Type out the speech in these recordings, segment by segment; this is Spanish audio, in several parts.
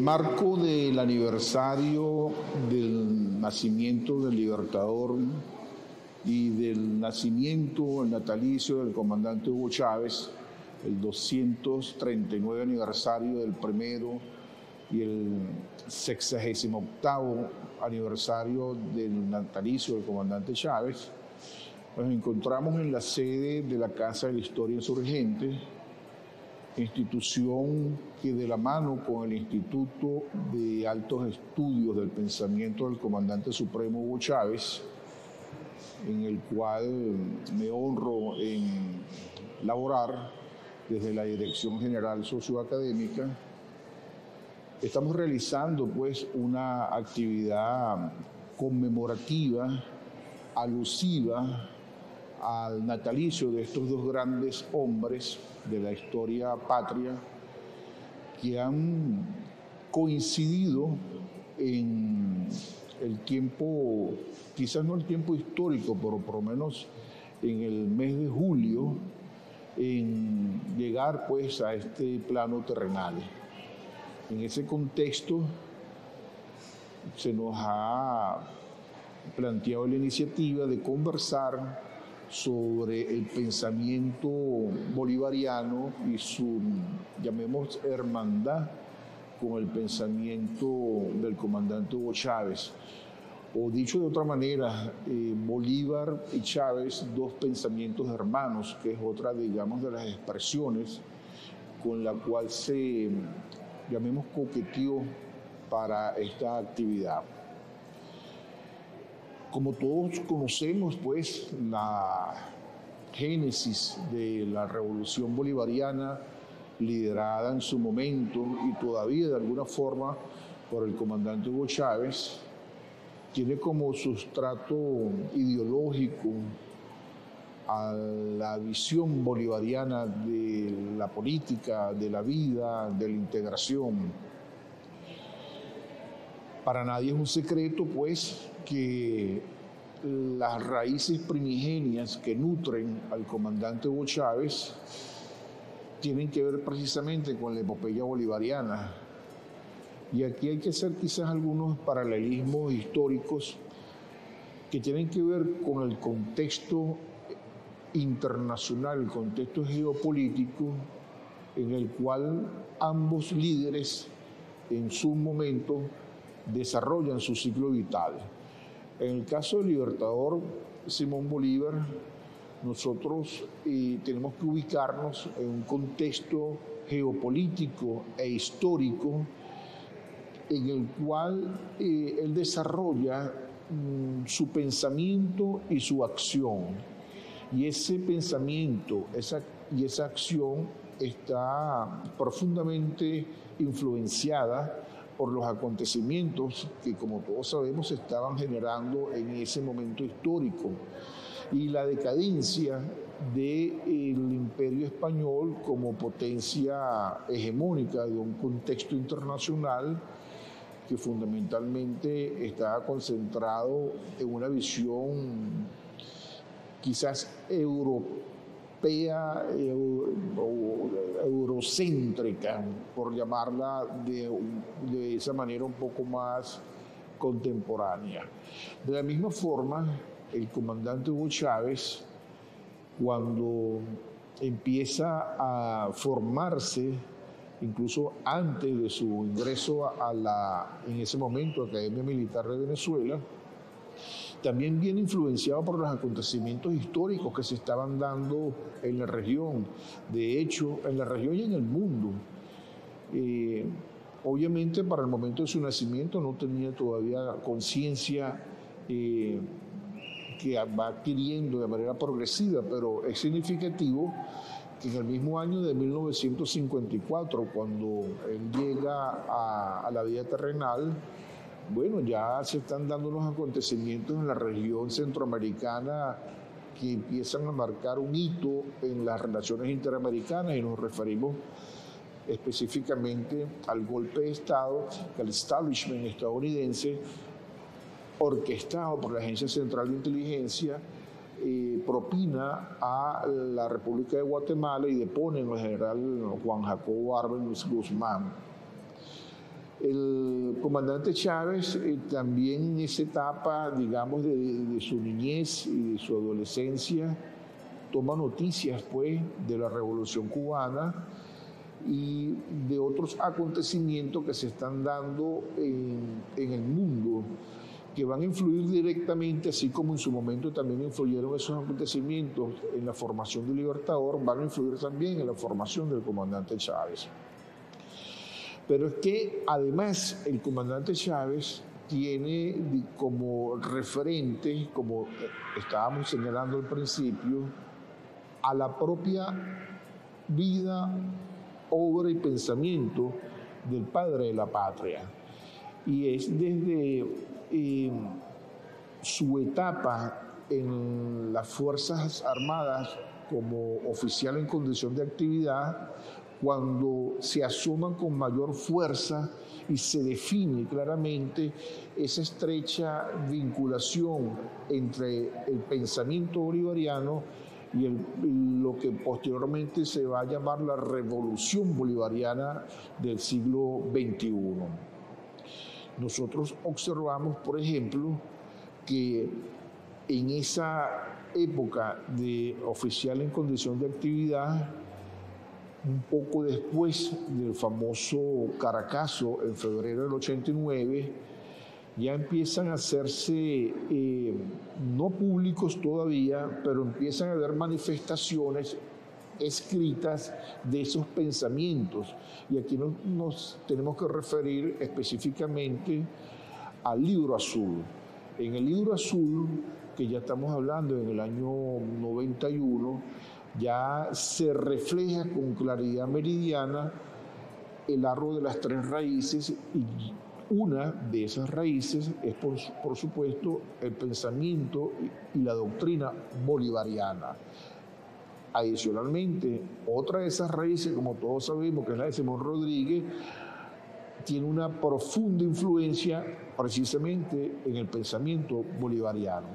marco del aniversario del nacimiento del Libertador y del nacimiento, el natalicio del comandante Hugo Chávez, el 239 aniversario del primero y el 68º aniversario del natalicio del comandante Chávez, nos encontramos en la sede de la Casa de la Historia Insurgente, institución que de la mano con el Instituto de Altos Estudios del Pensamiento del Comandante Supremo Hugo Chávez, en el cual me honro en laborar desde la Dirección General Socioacadémica, estamos realizando pues una actividad conmemorativa, alusiva al natalicio de estos dos grandes hombres de la historia patria que han coincidido en el tiempo, quizás no el tiempo histórico, pero por lo menos en el mes de julio, en llegar pues a este plano terrenal. En ese contexto se nos ha planteado la iniciativa de conversar sobre el pensamiento bolivariano y su, llamemos, hermandad con el pensamiento del comandante Hugo Chávez. O dicho de otra manera, Bolívar y Chávez, dos pensamientos hermanos, que es otra, digamos, de las expresiones con la cual se, llamemos, coqueteó para esta actividad. Como todos conocemos, pues, la génesis de la revolución bolivariana, liderada en su momento y todavía de alguna forma por el comandante Hugo Chávez, tiene como sustrato ideológico a la visión bolivariana de la política, de la vida, de la integración. Para nadie es un secreto, pues, que las raíces primigenias que nutren al comandante Hugo Chávez tienen que ver precisamente con la epopeya bolivariana. Y aquí hay que hacer quizás algunos paralelismos históricos que tienen que ver con el contexto internacional, el contexto geopolítico en el cual ambos líderes en su momento desarrollan su ciclo vital. En el caso del libertador Simón Bolívar, nosotros tenemos que ubicarnos en un contexto geopolítico e histórico en el cual él desarrolla su pensamiento y su acción. Y ese pensamiento y esa acción está profundamente influenciada por los acontecimientos que, como todos sabemos, se estaban generando en ese momento histórico y la decadencia del imperio español como potencia hegemónica de un contexto internacional que fundamentalmente estaba concentrado en una visión quizás europea o eurocéntrica, por llamarla de esa manera un poco más contemporánea. De la misma forma, el comandante Hugo Chávez, cuando empieza a formarse, incluso antes de su ingreso a la, en ese momento, Academia Militar de Venezuela, también viene influenciado por los acontecimientos históricos que se estaban dando en la región, de hecho, en la región y en el mundo. Obviamente, para el momento de su nacimiento no tenía todavía conciencia que va adquiriendo de manera progresiva, pero es significativo que en el mismo año de 1954, cuando él llega a la vida terrenal, bueno, ya se están dando unos acontecimientos en la región centroamericana que empiezan a marcar un hito en las relaciones interamericanas y nos referimos específicamente al golpe de Estado que el establishment estadounidense, orquestado por la Agencia Central de Inteligencia, propina a la República de Guatemala y depone al general Juan Jacobo Arbenz Guzmán. El comandante Chávez también en esa etapa, digamos, de su niñez y de su adolescencia, toma noticias, pues, de la Revolución Cubana y de otros acontecimientos que se están dando en el mundo, que van a influir directamente, así como en su momento también influyeron esos acontecimientos en la formación del Libertador, van a influir también en la formación del comandante Chávez. Pero es que además el comandante Chávez tiene como referente, como estábamos señalando al principio, a la propia vida, obra y pensamiento del padre de la patria. Y es desde su etapa en las Fuerzas Armadas como oficial en condición de actividad, cuando se asoman con mayor fuerza y se define claramente esa estrecha vinculación entre el pensamiento bolivariano y lo que posteriormente se va a llamar la revolución bolivariana del siglo XXI. Nosotros observamos, por ejemplo, que en esa época de oficial en condición de actividad, un poco después del famoso Caracazo en febrero del 89, ya empiezan a hacerse, no públicos todavía, pero empiezan a haber manifestaciones escritas de esos pensamientos. Y aquí nos tenemos que referir específicamente al Libro Azul. En el Libro Azul, que ya estamos hablando en el año 91, ya se refleja con claridad meridiana el árbol de las tres raíces, y una de esas raíces es, por supuesto, el pensamiento y la doctrina bolivariana. Adicionalmente, otra de esas raíces, como todos sabemos, que es la de Simón Rodríguez, tiene una profunda influencia precisamente en el pensamiento bolivariano.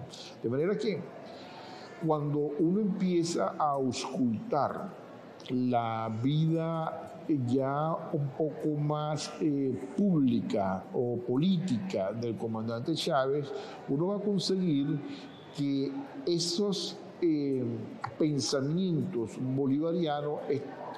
De manera que cuando uno empieza a auscultar la vida ya un poco más pública o política del comandante Chávez, uno va a conseguir que esos pensamientos bolivarianos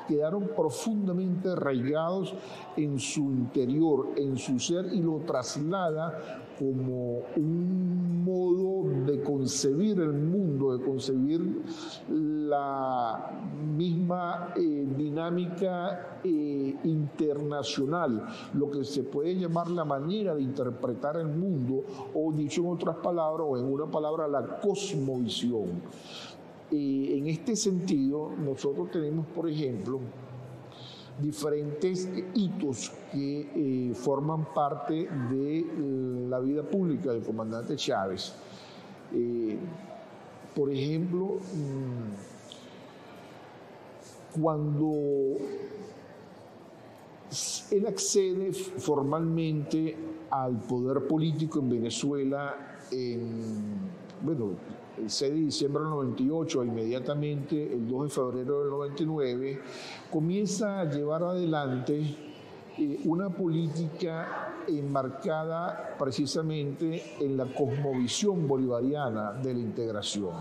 quedaron profundamente arraigados en su interior, en su ser, y lo traslada como un modo de concebir el mundo, de concebir la misma dinámica internacional, lo que se puede llamar la manera de interpretar el mundo, o dicho en otras palabras, o en una palabra, la cosmovisión. En este sentido, nosotros tenemos, por ejemplo, diferentes hitos que forman parte de la vida pública del comandante Chávez. Por ejemplo, cuando él accede formalmente al poder político en Venezuela, el 6 de diciembre del 98, inmediatamente el 2 de febrero del 99, comienza a llevar adelante una política enmarcada precisamente en la cosmovisión bolivariana de la integración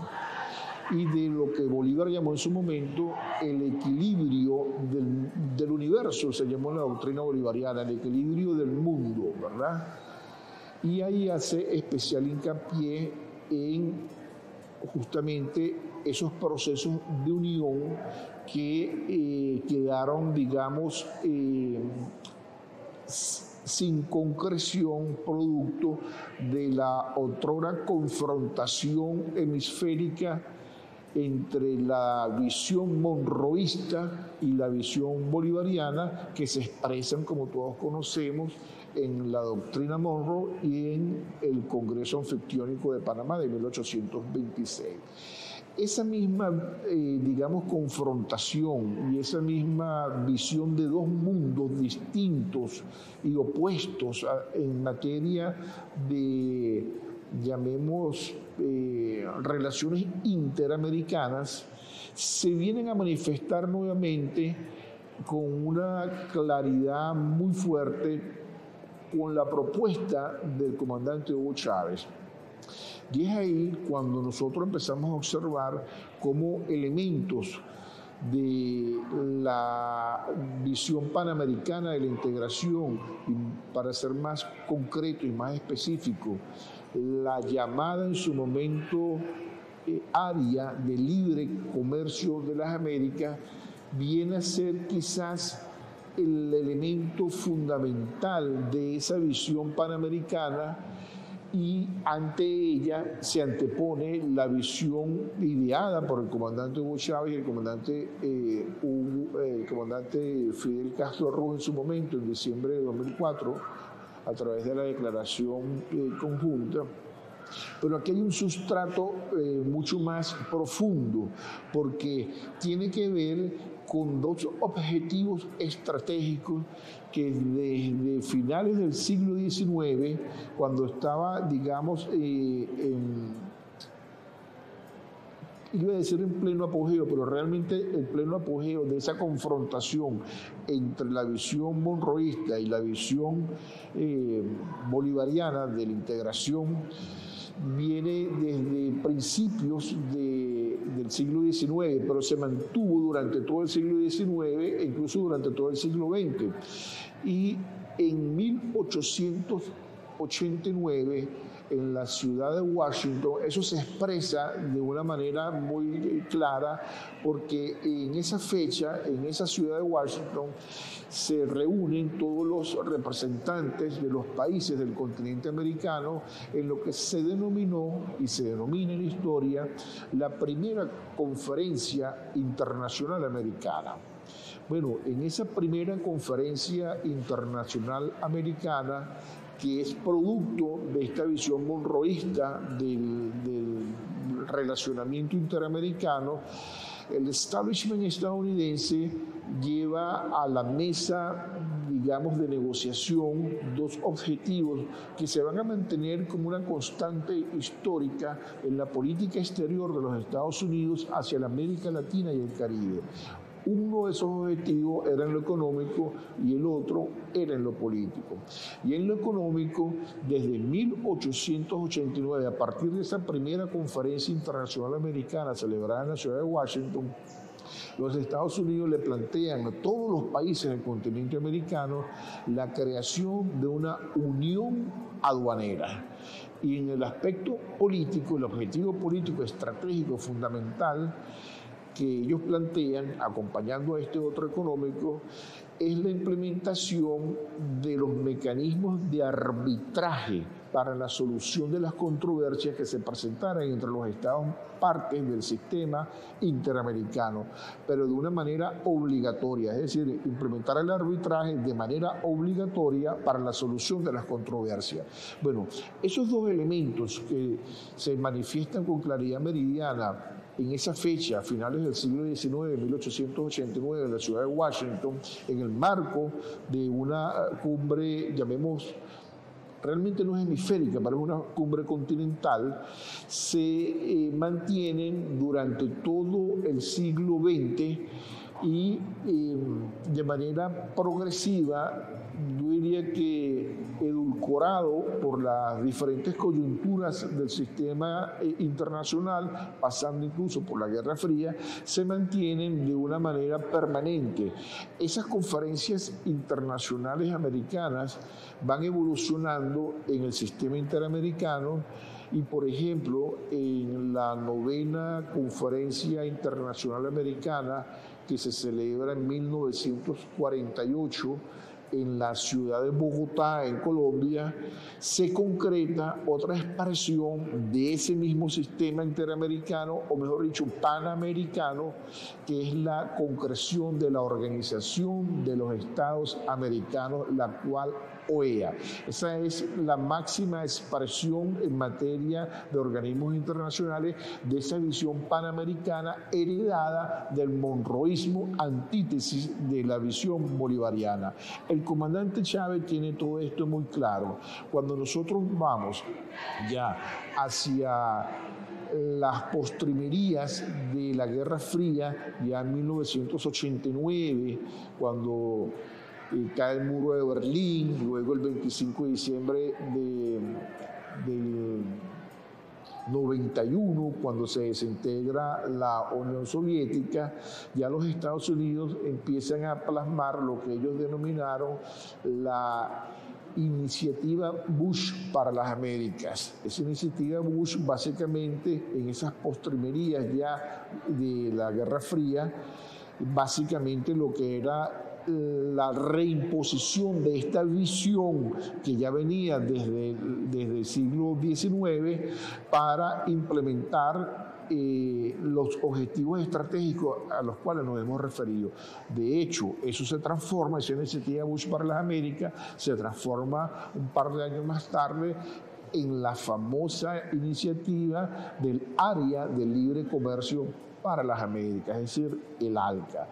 y de lo que Bolívar llamó en su momento el equilibrio del universo, se llamó la doctrina bolivariana, el equilibrio del mundo, ¿verdad? Y ahí hace especial hincapié en justamente esos procesos de unión que quedaron, digamos, sin concreción, producto de la otrora confrontación hemisférica entre la visión monroísta y la visión bolivariana, que se expresan, como todos conocemos, en la doctrina Monroe y en el Congreso Anfictiónico de Panamá de 1826. Esa misma, digamos, confrontación y esa misma visión de dos mundos distintos y opuestos en materia de, llamemos, relaciones interamericanas, se vienen a manifestar nuevamente con una claridad muy fuerte con la propuesta del comandante Hugo Chávez. Y es ahí cuando nosotros empezamos a observar cómo elementos de la visión panamericana de la integración, y para ser más concreto y más específico, la llamada en su momento área de libre comercio de las Américas, viene a ser quizás el elemento fundamental de esa visión panamericana, y ante ella se antepone la visión ideada por el comandante Hugo Chávez y el comandante Fidel Castro Rojo en su momento, en diciembre de 2004, a través de la declaración conjunta. Pero aquí hay un sustrato mucho más profundo, porque tiene que ver con dos objetivos estratégicos que desde finales del siglo XIX, cuando estaba, digamos, iba a decir en pleno apogeo, pero realmente el pleno apogeo de esa confrontación entre la visión monroísta y la visión bolivariana de la integración, viene desde principios del siglo XIX, pero se mantuvo durante todo el siglo XIX e incluso durante todo el siglo XX. Y en 1889, en la ciudad de Washington, eso se expresa de una manera muy clara, porque en esa fecha, en esa ciudad de Washington, se reúnen todos los representantes de los países del continente americano en lo que se denominó y se denomina en la historia la primera conferencia internacional americana. Bueno, en esa primera conferencia internacional americana, que es producto de esta visión monroísta del relacionamiento interamericano, el establishment estadounidense lleva a la mesa, digamos, de negociación dos objetivos que se van a mantener como una constante histórica en la política exterior de los Estados Unidos hacia la América Latina y el Caribe. Uno de esos objetivos era en lo económico y el otro era en lo político. Y en lo económico, desde 1889, a partir de esa primera conferencia internacional americana celebrada en la ciudad de Washington, los Estados Unidos le plantean a todos los países del continente americano la creación de una unión aduanera. Y en el aspecto político, el objetivo político estratégico fundamental que ellos plantean, acompañando a este otro económico, es la implementación de los mecanismos de arbitraje para la solución de las controversias que se presentaran entre los estados partes del sistema interamericano, pero de una manera obligatoria, es decir, implementar el arbitraje de manera obligatoria para la solución de las controversias. Bueno, esos dos elementos que se manifiestan con claridad meridiana en esa fecha, a finales del siglo XIX, 1889, en la ciudad de Washington, en el marco de una cumbre, llamemos, realmente no es hemisférica, pero es una cumbre continental, se mantienen durante todo el siglo XX y de manera progresiva, yo diría que edulcorado por las diferentes coyunturas del sistema internacional, pasando incluso por la Guerra Fría, se mantienen de una manera permanente. Esas conferencias internacionales americanas van evolucionando en el sistema interamericano y, por ejemplo, en la 9ª Conferencia Internacional Americana, que se celebra en 1948, en la ciudad de Bogotá, en Colombia, se concreta otra expresión de ese mismo sistema interamericano, o mejor dicho, panamericano, que es la concreción de la Organización de los Estados Americanos, la actual OEA. Esa es la máxima expresión en materia de organismos internacionales de esa visión panamericana heredada del monroísmo, antítesis de la visión bolivariana. El comandante Chávez tiene todo esto muy claro. Cuando nosotros vamos ya hacia las postrimerías de la Guerra Fría, ya en 1989, cuando cae el muro de Berlín, luego el 25 de diciembre del 91, cuando se desintegra la Unión Soviética, ya los Estados Unidos empiezan a plasmar lo que ellos denominaron la iniciativa Bush para las Américas. Esa iniciativa Bush, básicamente, en esas postrimerías ya de la Guerra Fría, básicamente lo que era la reimposición de esta visión que ya venía desde el siglo XIX para implementar los objetivos estratégicos a los cuales nos hemos referido. De hecho, eso se transforma, esa iniciativa Bush para las Américas, se transforma un par de años más tarde en la famosa iniciativa del Área de Libre Comercio para las Américas, es decir, el ALCA.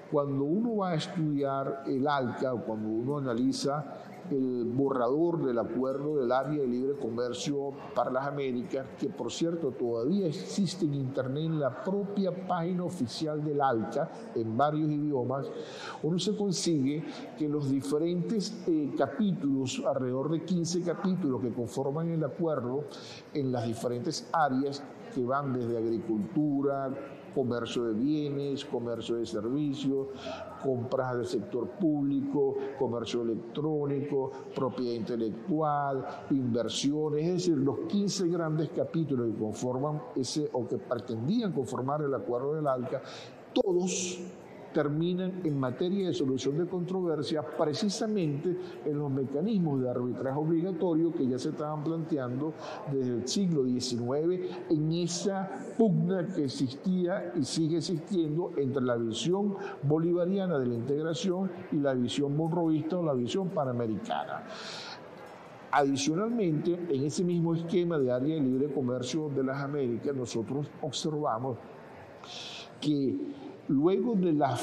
Cuando uno va a estudiar el ALCA, o cuando uno analiza el borrador del acuerdo del Área de Libre Comercio para las Américas, que por cierto todavía existe en internet en la propia página oficial del ALCA, en varios idiomas, uno se consigue que los diferentes capítulos, alrededor de 15 capítulos que conforman el acuerdo, en las diferentes áreas que van desde agricultura, comercio de bienes, comercio de servicios, compras del sector público, comercio electrónico, propiedad intelectual, inversiones, es decir, los 15 grandes capítulos que conforman ese, o que pretendían conformar el acuerdo del ALCA, todos terminan en materia de solución de controversia precisamente en los mecanismos de arbitraje obligatorio que ya se estaban planteando desde el siglo XIX en esa pugna que existía y sigue existiendo entre la visión bolivariana de la integración y la visión monroísta o la visión panamericana. Adicionalmente, en ese mismo esquema de área de libre comercio de las Américas, nosotros observamos que luego de la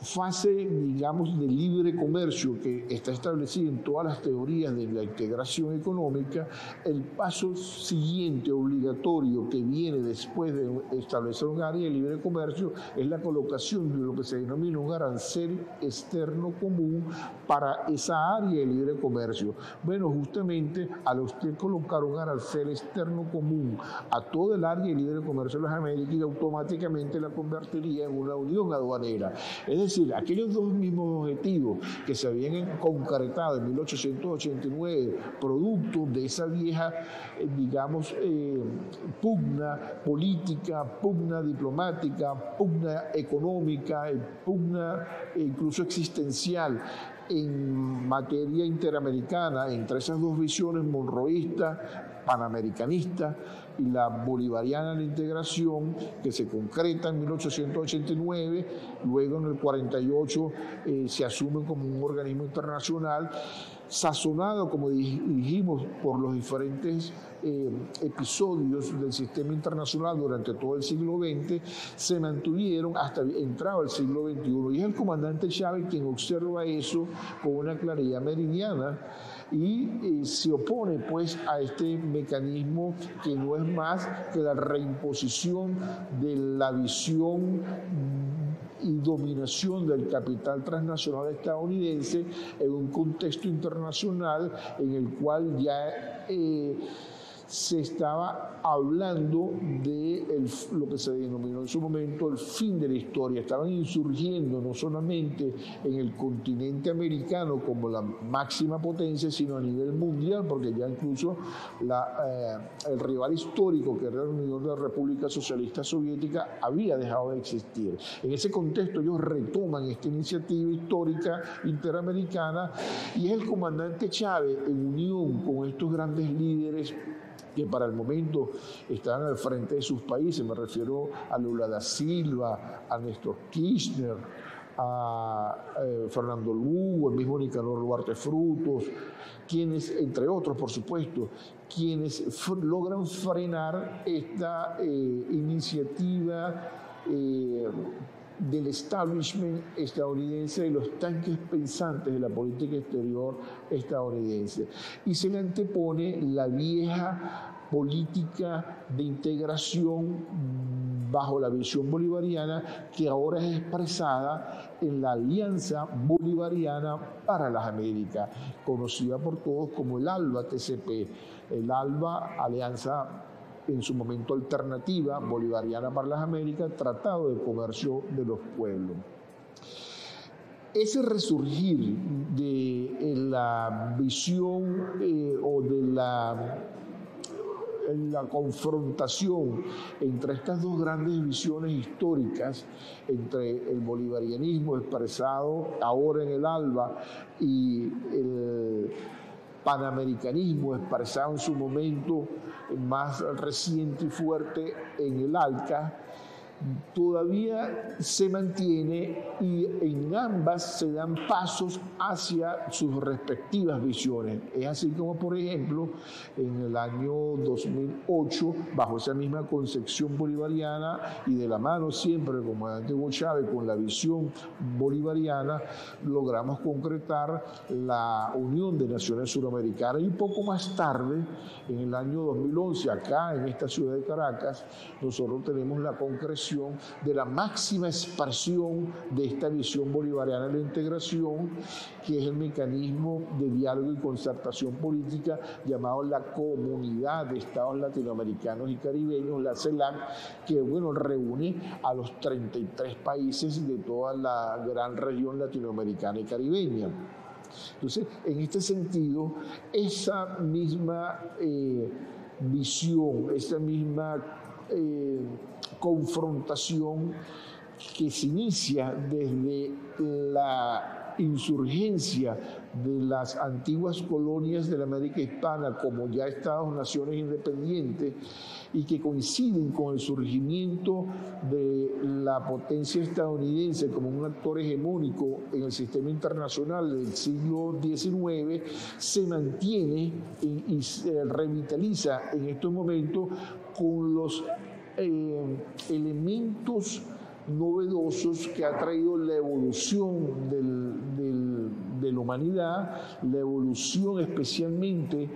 fase, digamos, de libre comercio que está establecida en todas las teorías de la integración económica, el paso siguiente obligatorio que viene después de establecer un área de libre comercio es la colocación de lo que se denomina un arancel externo común para esa área de libre comercio. Bueno, justamente al usted colocar un arancel externo común a todo el área de libre comercio de las Américas, automáticamente la convertiría en una unión aduanera. Es decir, aquellos dos mismos objetivos que se habían concretado en 1889, producto de esa vieja, digamos, pugna política, pugna diplomática, pugna económica, pugna incluso existencial en materia interamericana entre esas dos visiones monroísta, panamericanista y la bolivariana de la integración, que se concreta en 1889, luego en el 48 se asume como un organismo internacional, sazonado, como dijimos, por los diferentes episodios del sistema internacional durante todo el siglo XX, se mantuvieron hasta entrado el siglo XXI. Y es el comandante Chávez quien observa eso con una claridad meridiana y se opone pues a este mecanismo que no es más que la reimposición de la visión y dominación del capital transnacional estadounidense en un contexto internacional en el cual ya se estaba hablando de lo que se denominó en su momento el fin de la historia. Estaban insurgiendo no solamente en el continente americano como la máxima potencia, sino a nivel mundial, porque ya incluso el rival histórico, que era la Unión de las Repúblicas Socialistas Soviéticas, había dejado de existir. En ese contexto ellos retoman esta iniciativa histórica interamericana y es el comandante Chávez, en unión con estos grandes líderes que para el momento estaban al frente de sus países, me refiero a Lula da Silva, a Néstor Kirchner, a Fernando Lugo, el mismo Nicanor Duarte Frutos, quienes, entre otros por supuesto, quienes logran frenar esta iniciativa del establishment estadounidense, de los tanques pensantes de la política exterior estadounidense. Y se le antepone la vieja política de integración bajo la visión bolivariana, que ahora es expresada en la Alianza Bolivariana para las Américas, conocida por todos como el ALBA-TCP. El ALBA, Alianza en su momento alternativa bolivariana para las Américas, Tratado de Comercio de los Pueblos. Ese resurgir de la visión o de la confrontación entre estas dos grandes visiones históricas, entre el bolivarianismo expresado ahora en el ALBA y el panamericanismo expresado en su momento más reciente y fuerte en el ALCA, todavía se mantiene, y en ambas se dan pasos hacia sus respectivas visiones. Es así como, por ejemplo, en el año 2008, bajo esa misma concepción bolivariana y de la mano siempre del comandante Hugo Chávez con la visión bolivariana, logramos concretar la Unión de Naciones Suramericanas. Y un poco más tarde, en el año 2011, acá en esta ciudad de Caracas, nosotros tenemos la concreción de la máxima expresión de esta visión bolivariana de la integración, que es el mecanismo de diálogo y concertación política llamado la Comunidad de Estados Latinoamericanos y Caribeños, la CELAC, que reúne a los 33 países de toda la gran región latinoamericana y caribeña. Entonces, en este sentido, esa misma visión, esa misma confrontación que se inicia desde la insurgencia de las antiguas colonias de la América Hispana como ya Estados-naciones independientes, y que coinciden con el surgimiento de la potencia estadounidense como un actor hegemónico en el sistema internacional del siglo XIX, se mantiene y se revitaliza en estos momentos con los elementos novedosos que ha traído la evolución de la humanidad, la evolución especialmente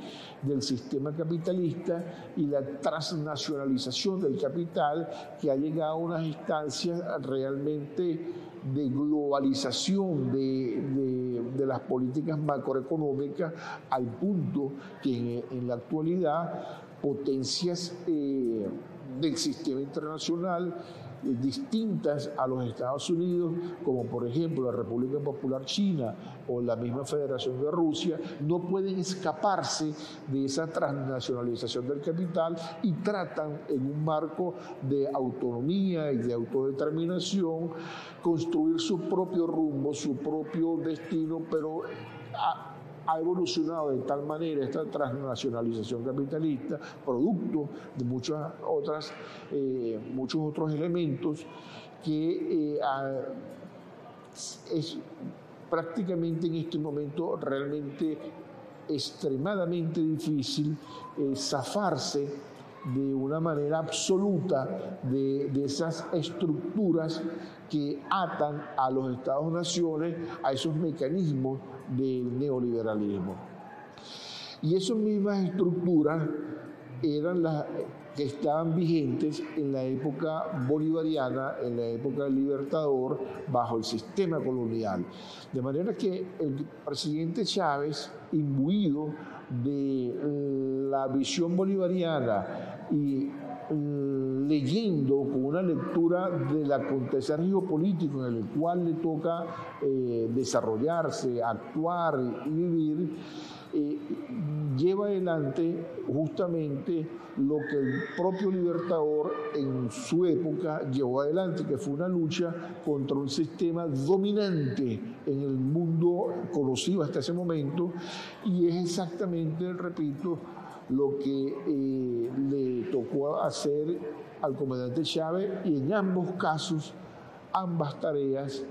del sistema capitalista y la transnacionalización del capital, que ha llegado a unas instancias realmente de globalización de las políticas macroeconómicas, al punto que en la actualidad potencias del sistema internacional distintas a los Estados Unidos, como por ejemplo la República Popular China o la misma Federación de Rusia, no pueden escaparse de esa transnacionalización del capital y tratan en un marco de autonomía y de autodeterminación construir su propio rumbo, su propio destino, pero ha evolucionado de tal manera esta transnacionalización capitalista, producto de muchos otros elementos, que es prácticamente en este momento realmente extremadamente difícil zafarse de una manera absoluta de esas estructuras que atan a los Estados-naciones a esos mecanismos del neoliberalismo. Y esas mismas estructuras eran las que estaban vigentes en la época bolivariana, en la época del Libertador, bajo el sistema colonial. De manera que el presidente Chávez, imbuido de la visión bolivariana y leyendo con una lectura del acontecer geopolítico en el cual le toca desarrollarse, actuar y vivir, lleva adelante justamente lo que el propio Libertador en su época llevó adelante, que fue una lucha contra un sistema dominante en el mundo conocido hasta ese momento, y es exactamente, repito, lo que le tocó hacer al comandante Chávez, y en ambos casos, ambas tareas,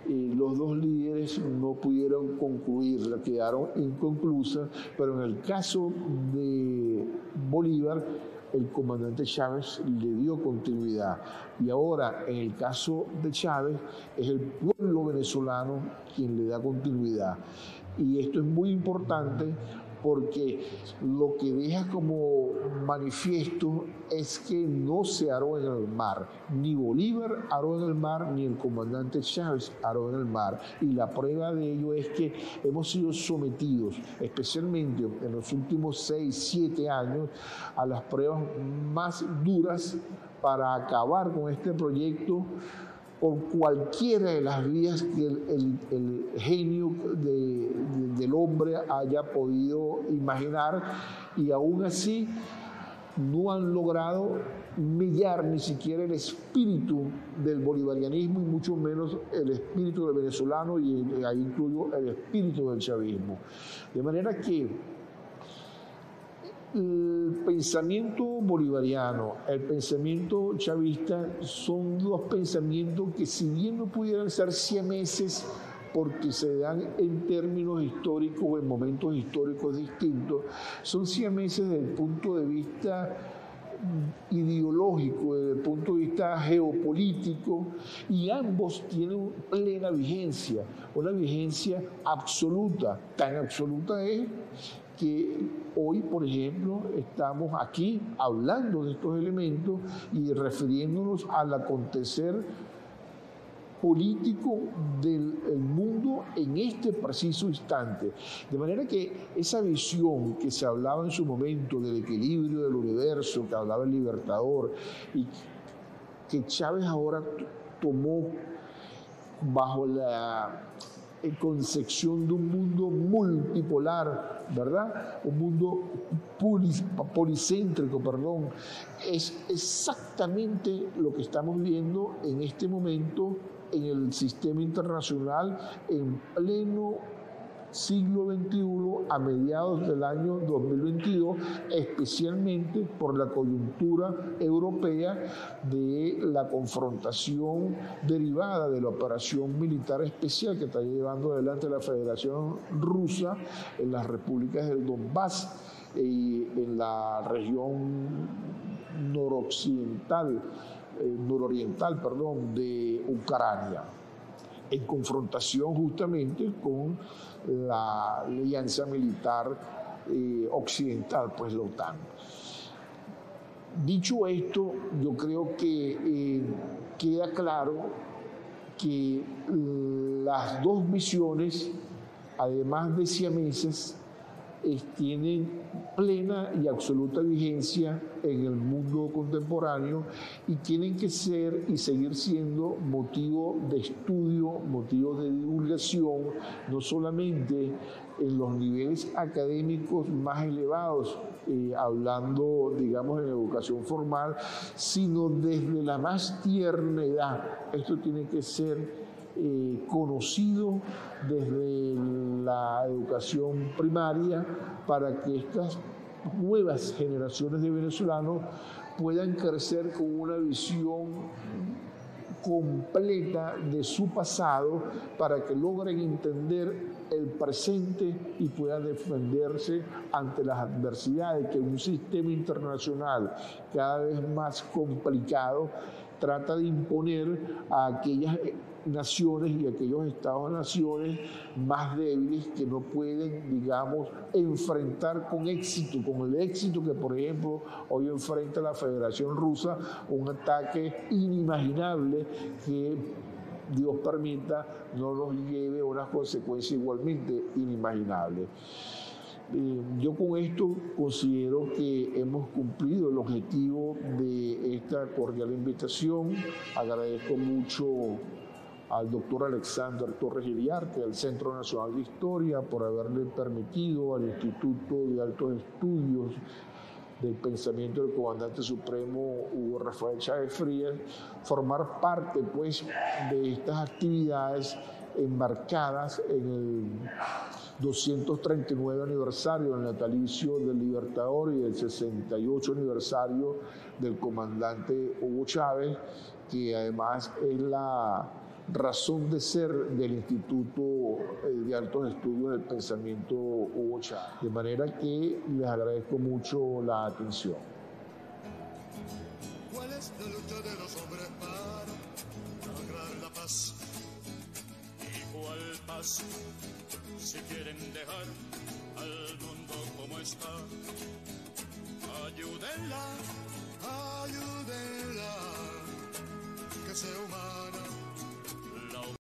los dos líderes no pudieron concluirla, quedaron inconclusas, pero en el caso de Bolívar el comandante Chávez le dio continuidad. Y ahora, en el caso de Chávez, es el pueblo venezolano quien le da continuidad. Y esto es muy importante porque lo que deja como manifiesto es que no se aró en el mar. Ni Bolívar aró en el mar, ni el comandante Chávez aró en el mar. Y la prueba de ello es que hemos sido sometidos, especialmente en los últimos 6, 7 años, a las pruebas más duras para acabar con este proyecto por cualquiera de las vías que el genio del hombre haya podido imaginar, y aún así no han logrado millar ni siquiera el espíritu del bolivarianismo y mucho menos el espíritu del venezolano, y ahí incluyo el espíritu del chavismo. De manera que el pensamiento bolivariano, el pensamiento chavista son dos pensamientos que, si bien no pudieran ser siameses porque se dan en términos históricos o en momentos históricos distintos, son siameses desde el punto de vista ideológico, desde el punto de vista geopolítico, y ambos tienen plena vigencia, una vigencia absoluta. Tan absoluta es que hoy, por ejemplo, estamos aquí hablando de estos elementos y refiriéndonos al acontecer político del mundo en este preciso instante. De manera que esa visión que se hablaba en su momento del equilibrio del universo, que hablaba el Libertador, y que Chávez ahora tomó bajo la concepción de un mundo multipolar, ¿verdad? Un mundo policéntrico, perdón. Es exactamente lo que estamos viendo en este momento en el sistema internacional en pleno siglo XXI, a mediados del año 2022, especialmente por la coyuntura europea de la confrontación derivada de la operación militar especial que está llevando adelante la Federación Rusa en las repúblicas del Donbass y en la región nororiental de Ucrania, en confrontación justamente con la alianza militar occidental, pues la OTAN. Dicho esto, yo creo que queda claro que las dos visiones, además de siameses, tienen plena y absoluta vigencia en el mundo contemporáneo y tienen que ser y seguir siendo motivo de estudio, motivo de divulgación, no solamente en los niveles académicos más elevados, hablando, digamos, en educación formal, sino desde la más tierna edad. Esto tiene que ser conocido desde la educación primaria para que estas nuevas generaciones de venezolanos puedan crecer con una visión completa de su pasado, para que logren entender el presente y puedan defenderse ante las adversidades que un sistema internacional cada vez más complicado trata de imponer a aquellas naciones y aquellos estados-naciones más débiles que no pueden, digamos, enfrentar con éxito, con el éxito que, por ejemplo, hoy enfrenta la Federación Rusa, un ataque inimaginable que, Dios permita, no nos lleve a unas consecuencias igualmente inimaginables. Yo con esto considero que hemos cumplido el objetivo de esta cordial invitación. Agradezco mucho al doctor Alexander Torres Iriarte, del Centro Nacional de Historia, por haberle permitido al Instituto de Altos Estudios del Pensamiento del Comandante Supremo Hugo Rafael Chávez Frías formar parte, pues, de estas actividades enmarcadas en el 239 aniversario del natalicio del Libertador y el 68 aniversario del comandante Hugo Chávez, que además es la razón de ser del Instituto de Altos Estudios del Pensamiento Hugo Chávez. De manera que les agradezco mucho la atención. la lucha de los hombres para lograr la paz. ¿Y cuál paz? Si quieren dejar al mundo como está, ayúdenla, ayúdenla.